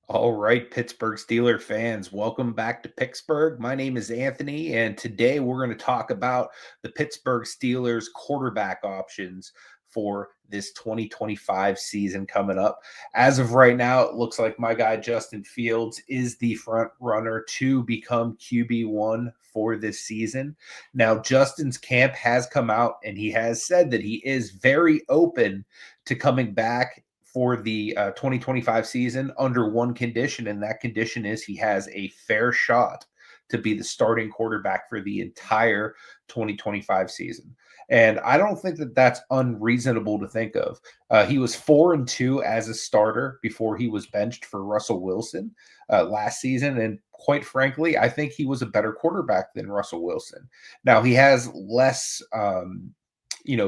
All right, Pittsburgh Steelers fans, welcome back to Picksburgh. My name is Anthony, and today we're going to talk about the Pittsburgh Steelers quarterback options for this 2025 season coming up. As of right now, it looks like my guy Justin Fields is the front runner to become QB1 for this season. Now, Justin's camp has come out and he has said that he is very open to coming back for the 2025 season under one condition, and that condition is he has a fair shot to be the starting quarterback for the entire 2025 season. And I don't think that that's unreasonable to think of. He was 4-2 as a starter before he was benched for Russell Wilson last season, and quite frankly, I think he was a better quarterback than Russell Wilson. Now he has less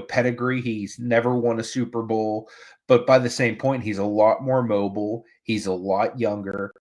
pedigree. He's never won a Super Bowl, but by the same point, he's a lot more mobile. He's a lot younger,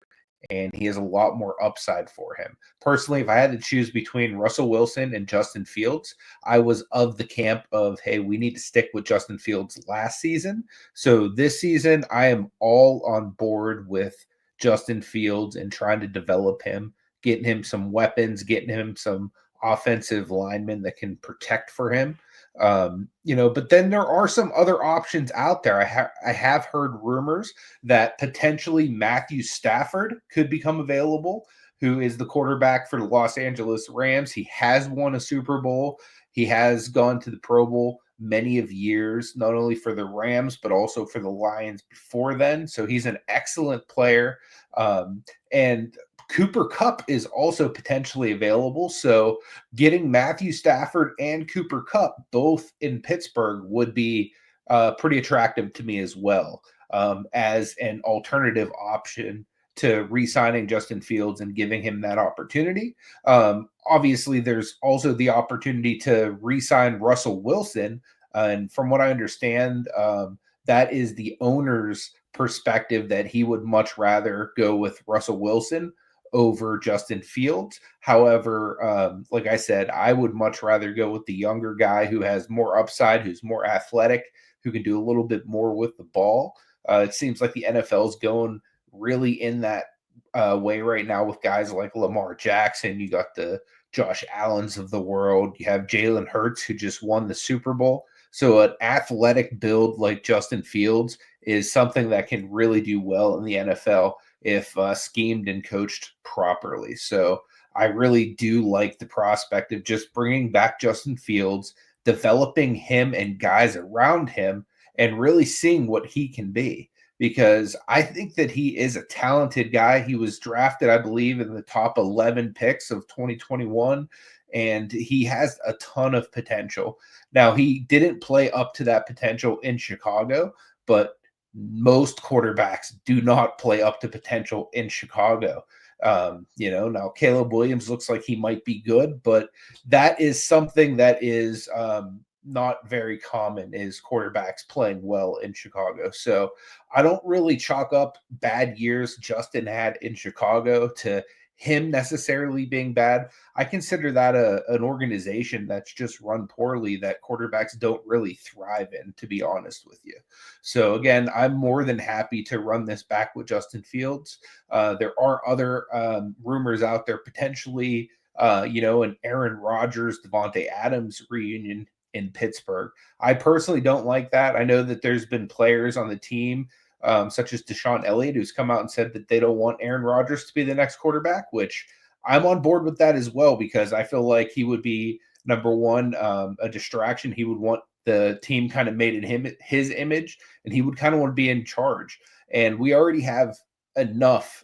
and he has a lot more upside for him. Personally, if I had to choose between Russell Wilson and Justin Fields, I was of the camp of, hey, we need to stick with Justin Fields last season. So this season, I am all on board with Justin Fields and trying to develop him, getting him some weapons, getting him some offensive linemen that can protect for him. But then there are some other options out there. I have heard rumors that potentially Matthew Stafford could become available, who is the quarterback for the Los Angeles Rams. He has won a Super Bowl. He has gone to the Pro Bowl many of years, not only for the Rams, but also for the Lions before then. So he's an excellent player. And Cooper Kupp is also potentially available. So getting Matthew Stafford and Cooper Kupp both in Pittsburgh would be pretty attractive to me as well, as an alternative option to re-signing Justin Fields and giving him that opportunity. Obviously, there's also the opportunity to re-sign Russell Wilson. And from what I understand, that is the owner's perspective that he would much rather go with Russell Wilson over Justin Fields. However, like I said, I would much rather go with the younger guy who has more upside, who's more athletic, who can do a little bit more with the ball. It seems like the NFL is going really in that way right now with guys like Lamar Jackson. You got the Josh Allens of the world. You have Jalen Hurts, who just won the Super Bowl. So an athletic build like Justin Fields is something that can really do well in the NFL if schemed and coached properly. So I really do like the prospect of just bringing back Justin Fields, developing him and guys around him, and really seeing what he can be. Because I think that he is a talented guy. He was drafted, I believe, in the top 11 picks of 2021, and he has a ton of potential. Now, he didn't play up to that potential in Chicago, but most quarterbacks do not play up to potential in Chicago. Now Caleb Williams looks like he might be good, but that is something that is not very common, is quarterbacks playing well in Chicago. So I don't really chalk up bad years Justin had in Chicago to him necessarily being bad. I consider that an organization that's just run poorly, that quarterbacks don't really thrive in, to be honest with you. So again, I'm more than happy to run this back with Justin Fields. There are other rumors out there, potentially, an Aaron Rodgers, Devontae Adams reunion in Pittsburgh. I personally don't like that. I know that there's been players on the team, such as Deshaun Elliott, who's come out and said that they don't want Aaron Rodgers to be the next quarterback, which I'm on board with that as well, because I feel like he would be, number one, a distraction. He would want the team kind of made in his image, and he would kind of want to be in charge. And we already have enough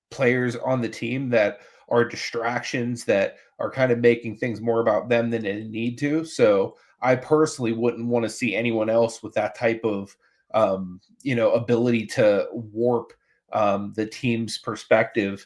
players on the team that are distractions, that are kind of making things more about them than they need to. So I personally wouldn't want to see anyone else with that type of ability to warp the team's perspective,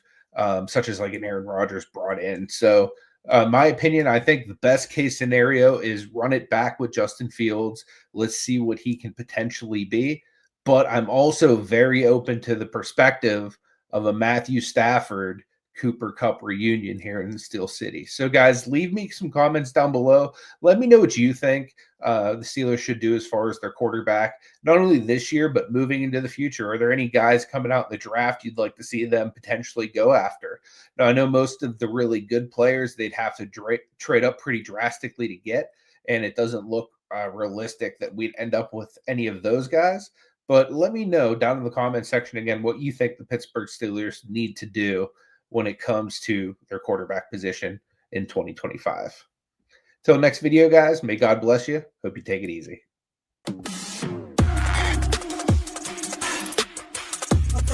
such as like an Aaron Rodgers brought in. So my opinion, I think the best case scenario is run it back with Justin Fields. Let's see what he can potentially be. But I'm also very open to the perspective of a Matthew Stafford, Cooper Cup reunion here in Steel City. So, guys, leave me some comments down below. Let me know what you think the Steelers should do as far as their quarterback, not only this year, but moving into the future. Are there any guys coming out in the draft you'd like to see them potentially go after? Now, I know most of the really good players, they'd have to trade up pretty drastically to get, and it doesn't look realistic that we'd end up with any of those guys. But let me know down in the comment section again what you think the Pittsburgh Steelers need to do when it comes to their quarterback position in 2025. Till next video, guys, may God bless you. Hope you take it easy. From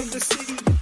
the city.